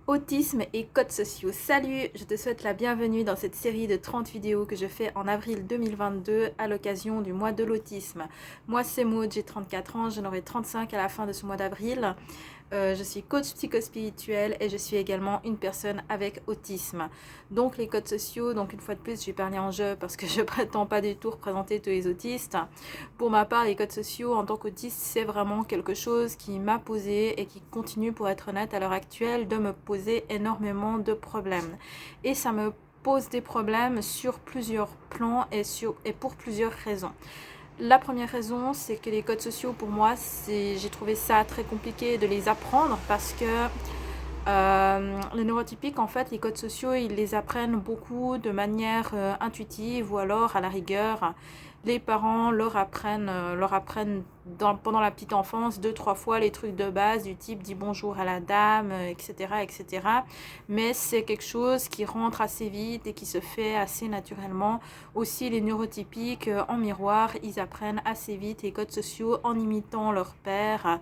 Autisme et codes sociaux. Salut, je te souhaite la bienvenue dans cette série de 30 vidéos que je fais en avril 2022 à l'occasion du mois de l'autisme. Moi c'est Maud, j'ai 34 ans, j'en aurai 35 à la fin de ce mois d'avril. Je suis coach psychospirituel et je suis également une personne avec autisme. Donc les codes sociaux, donc une fois de plus je vais parler en jeu parce que je prétends pas du tout représenter tous les autistes. Pour ma part, les codes sociaux en tant qu'autiste, c'est vraiment quelque chose qui m'a posé et qui continue, pour être honnête, à l'heure actuelle, de me poser énormément de problèmes. Et ça me pose des problèmes sur plusieurs plans et pour plusieurs raisons. La première raison, c'est que les codes sociaux, pour moi, j'ai trouvé ça très compliqué de les apprendre parce que les neurotypiques, en fait, les codes sociaux, ils les apprennent beaucoup de manière intuitive ou alors, à la rigueur, les parents leur apprennent pendant la petite enfance 2-3 fois les trucs de base du type dis bonjour à la dame, etc., etc. Mais c'est quelque chose qui rentre assez vite et qui se fait assez naturellement. Aussi, les neurotypiques, en miroir, ils apprennent assez vite les codes sociaux en imitant leur père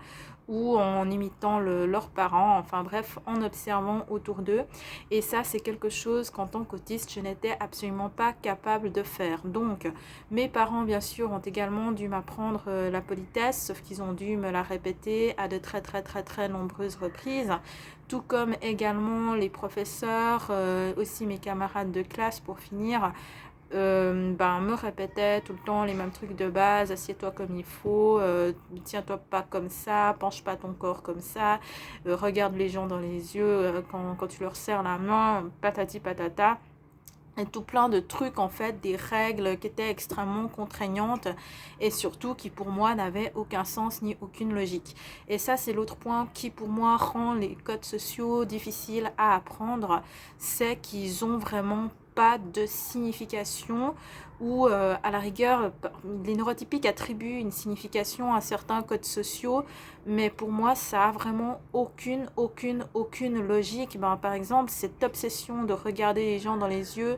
ou en imitant leurs parents, enfin bref, en observant autour d'eux. Et ça, c'est quelque chose qu'en tant qu'autiste, je n'étais absolument pas capable de faire. Donc, mes parents, bien sûr, ont également dû m'apprendre la politesse, sauf qu'ils ont dû me la répéter à de très nombreuses reprises. Tout comme également les professeurs, aussi mes camarades de classe pour finir, me répétait tout le temps les mêmes trucs de base: assieds-toi comme il faut, tiens-toi pas comme ça, penche pas ton corps comme ça, regarde les gens dans les yeux quand tu leur serres la main, patati patata. Et tout plein de trucs, en fait, des règles qui étaient extrêmement contraignantes et surtout qui pour moi n'avaient aucun sens ni aucune logique. Et ça, c'est l'autre point qui pour moi rend les codes sociaux difficiles à apprendre, c'est qu'ils ont vraiment pas de signification, ou à la rigueur, les neurotypiques attribuent une signification à certains codes sociaux, mais pour moi ça a vraiment aucune logique. Par exemple, cette obsession de regarder les gens dans les yeux,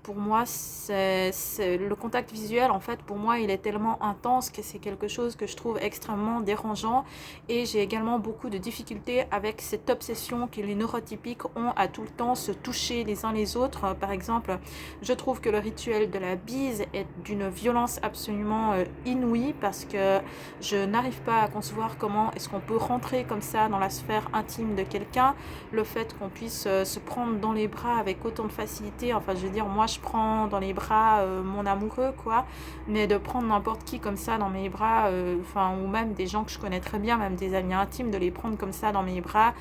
pour moi, le contact visuel, en fait, pour moi, il est tellement intense que c'est quelque chose que je trouve extrêmement dérangeant. Et j'ai également beaucoup de difficultés avec cette obsession que les neurotypiques ont à tout le temps se toucher les uns les autres. Par exemple, je trouve que le rituel de la bise est d'une violence absolument inouïe, parce que je n'arrive pas à concevoir comment est-ce qu'on peut rentrer comme ça dans la sphère intime de quelqu'un. Le fait qu'on puisse se prendre dans les bras avec autant de facilité, enfin je veux dire, moi je prends dans les bras mon amoureux, quoi, mais de prendre n'importe qui comme ça dans mes bras, ou même des gens que je connais très bien, même des amis intimes, de les prendre comme ça dans mes bras,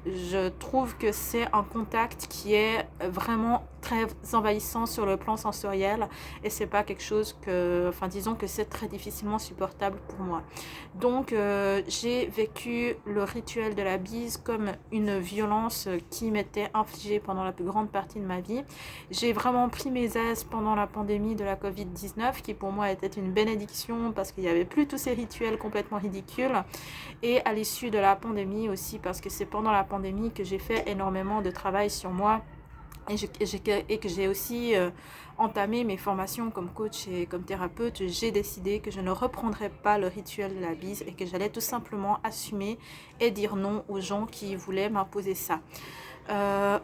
je trouve que c'est un contact qui est vraiment très envahissant sur le plan sensoriel, et c'est pas quelque chose disons que c'est très difficilement supportable pour moi. Donc j'ai vécu le rituel de la bise comme une violence qui m'était infligée pendant la plus grande partie de ma vie. J'ai vraiment pris mes aises pendant la pandémie de la Covid-19, qui pour moi était une bénédiction parce qu'il n'y avait plus tous ces rituels complètement ridicules. Et à l'issue de la pandémie aussi, parce que c'est pendant la pandémie que j'ai fait énormément de travail sur moi et que j'ai aussi entamé mes formations comme coach et comme thérapeute. J'ai décidé que je ne reprendrais pas le rituel de la bise et que j'allais tout simplement assumer et dire non aux gens qui voulaient m'imposer ça.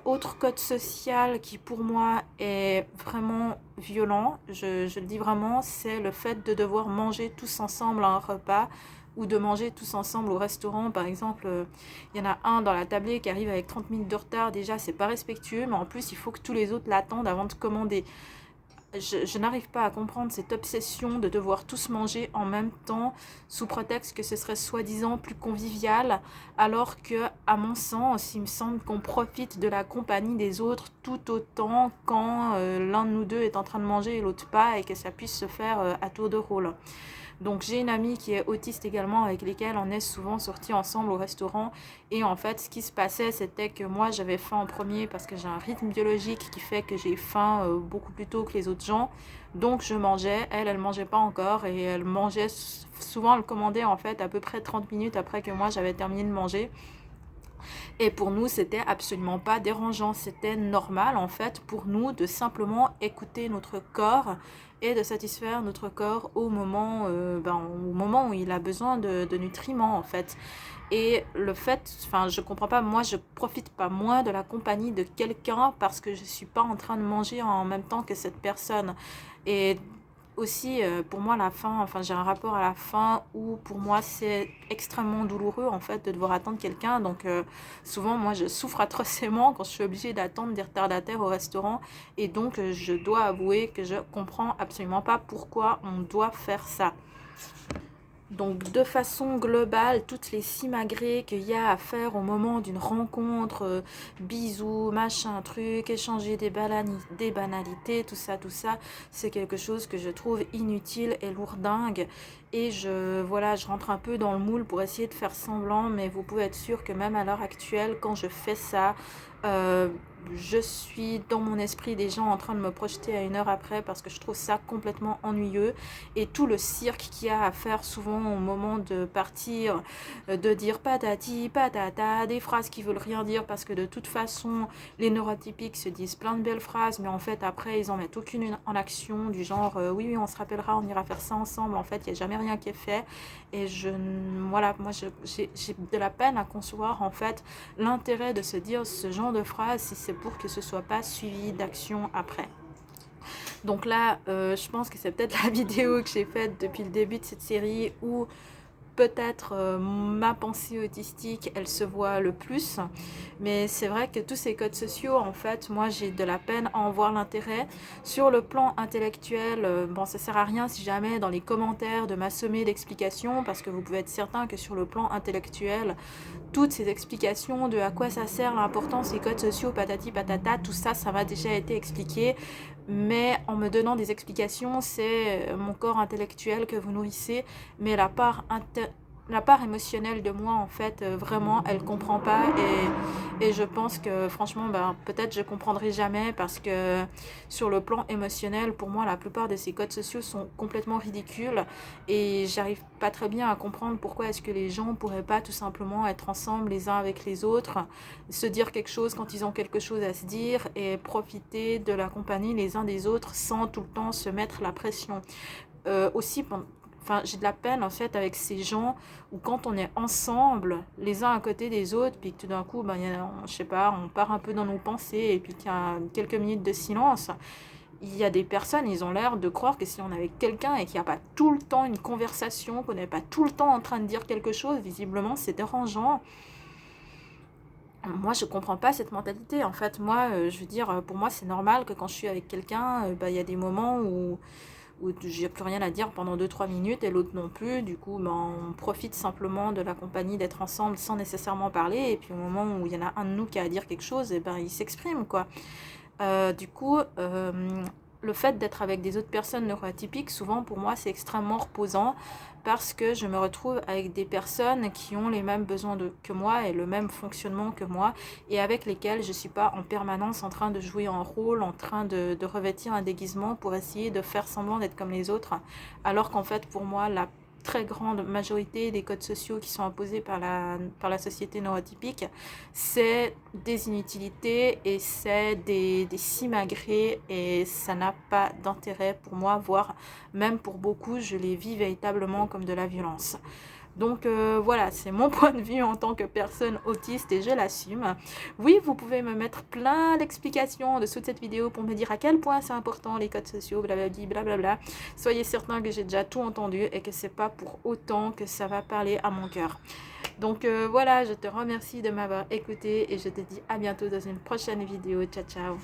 Autre code social qui pour moi est vraiment violent, je le dis vraiment, c'est le fait de devoir manger tous ensemble à un repas, ou de manger tous ensemble au restaurant. Par exemple, il y en a un dans la tablée qui arrive avec 30 minutes de retard. Déjà, c'est pas respectueux, mais en plus il faut que tous les autres l'attendent avant de commander. Je n'arrive pas à comprendre cette obsession de devoir tous manger en même temps, sous prétexte que ce serait soi-disant plus convivial, alors que, à mon sens, il me semble qu'on profite de la compagnie des autres tout autant quand l'un de nous deux est en train de manger et l'autre pas, et que ça puisse se faire à tour de rôle. Donc j'ai une amie qui est autiste également, avec lesquelles on est souvent sortis ensemble au restaurant, et en fait ce qui se passait, c'était que moi j'avais faim en premier parce que j'ai un rythme biologique qui fait que j'ai faim beaucoup plus tôt que les autres gens. Donc je mangeais, elle mangeait pas encore, et elle mangeait souvent, elle commandait en fait à peu près 30 minutes après que moi j'avais terminé de manger. Et pour nous, c'était absolument pas dérangeant. C'était normal, en fait, pour nous de simplement écouter notre corps et de satisfaire notre corps au moment où il a besoin de nutriments, en fait. Et le fait, enfin, je comprends pas, moi, je profite pas moins de la compagnie de quelqu'un parce que je suis pas en train de manger en même temps que cette personne. Et aussi, pour moi, la faim, enfin, j'ai un rapport à la faim où, pour moi, c'est extrêmement douloureux, en fait, de devoir attendre quelqu'un. Donc, souvent, moi, je souffre atrocement quand je suis obligée d'attendre des retardataires au restaurant. Et donc, je dois avouer que je comprends absolument pas pourquoi on doit faire ça. Donc, de façon globale, toutes les simagrées qu'il y a à faire au moment d'une rencontre, bisous, machin, truc, échanger des banalités, tout ça, c'est quelque chose que je trouve inutile et lourdingue. Et voilà, je rentre un peu dans le moule pour essayer de faire semblant, mais vous pouvez être sûr que même à l'heure actuelle, quand je fais ça, euh, je suis dans mon esprit déjà en train de me projeter à 1 heure après parce que je trouve ça complètement ennuyeux. Et tout le cirque qu'il y a à faire souvent au moment de partir, de dire patati patata, des phrases qui veulent rien dire parce que de toute façon les neurotypiques se disent plein de belles phrases mais en fait après ils en mettent aucune en action, du genre oui on se rappellera, on ira faire ça ensemble, en fait il n'y a jamais rien qui est fait. Et voilà, moi j'ai de la peine à concevoir en fait l'intérêt de se dire ce genre de phrase si c'est pour que ce soit pas suivi d'action après. Donc là, je pense que c'est peut-être la vidéo que j'ai faite depuis le début de cette série où peut-être ma pensée autistique, elle se voit le plus. Mais c'est vrai que tous ces codes sociaux, en fait, moi j'ai de la peine à en voir l'intérêt. Sur le plan intellectuel, bon, ça sert à rien si jamais dans les commentaires de m'assommer d'explications, parce que vous pouvez être certain que sur le plan intellectuel, toutes ces explications de à quoi ça sert, l'importance des codes sociaux, patati patata, tout ça, ça m'a déjà été expliqué. Mais en me donnant des explications, c'est mon corps intellectuel que vous nourrissez, mais la part émotionnelle de moi, en fait, vraiment, elle comprend pas. Et je pense que, franchement, ben, peut-être je comprendrai jamais parce que sur le plan émotionnel, pour moi, la plupart de ces codes sociaux sont complètement ridicules et j'arrive pas très bien à comprendre pourquoi est-ce que les gens pourraient pas tout simplement être ensemble les uns avec les autres, se dire quelque chose quand ils ont quelque chose à se dire et profiter de la compagnie les uns des autres sans tout le temps se mettre la pression. Aussi, enfin, j'ai de la peine en fait avec ces gens où quand on est ensemble, les uns à côté des autres, puis que tout d'un coup, ben, je sais pas, on part un peu dans nos pensées et puis qu'il y a quelques minutes de silence. Il y a des personnes, ils ont l'air de croire que si on est avec quelqu'un et qu'il n'y a pas tout le temps une conversation, qu'on n'est pas tout le temps en train de dire quelque chose, visiblement c'est dérangeant. Moi, je comprends pas cette mentalité. En fait, moi, je veux dire, pour moi, c'est normal que quand je suis avec quelqu'un, il y a des moments où j'ai plus rien à dire pendant 2-3 minutes et l'autre non plus. Du coup, on profite simplement de la compagnie d'être ensemble sans nécessairement parler. Et puis, au moment où il y en a un de nous qui a à dire quelque chose, il s'exprime, quoi. Du coup, le fait d'être avec des autres personnes neuroatypiques, souvent pour moi, c'est extrêmement reposant parce que je me retrouve avec des personnes qui ont les mêmes besoins que moi et le même fonctionnement que moi et avec lesquelles je ne suis pas en permanence en train de jouer un rôle, en train de revêtir un déguisement pour essayer de faire semblant d'être comme les autres. Alors qu'en fait, pour moi, la très grande majorité des codes sociaux qui sont imposés par la société neurotypique, c'est des inutilités et c'est des simagrées et ça n'a pas d'intérêt pour moi, voire même pour beaucoup, je les vis véritablement comme de la violence. Donc voilà, c'est mon point de vue en tant que personne autiste et je l'assume. Oui, vous pouvez me mettre plein d'explications en dessous de cette vidéo pour me dire à quel point c'est important les codes sociaux, blablabla, blablabla. Soyez certain que j'ai déjà tout entendu et que c'est pas pour autant que ça va parler à mon cœur. Donc voilà, je te remercie de m'avoir écouté et je te dis à bientôt dans une prochaine vidéo. Ciao, ciao.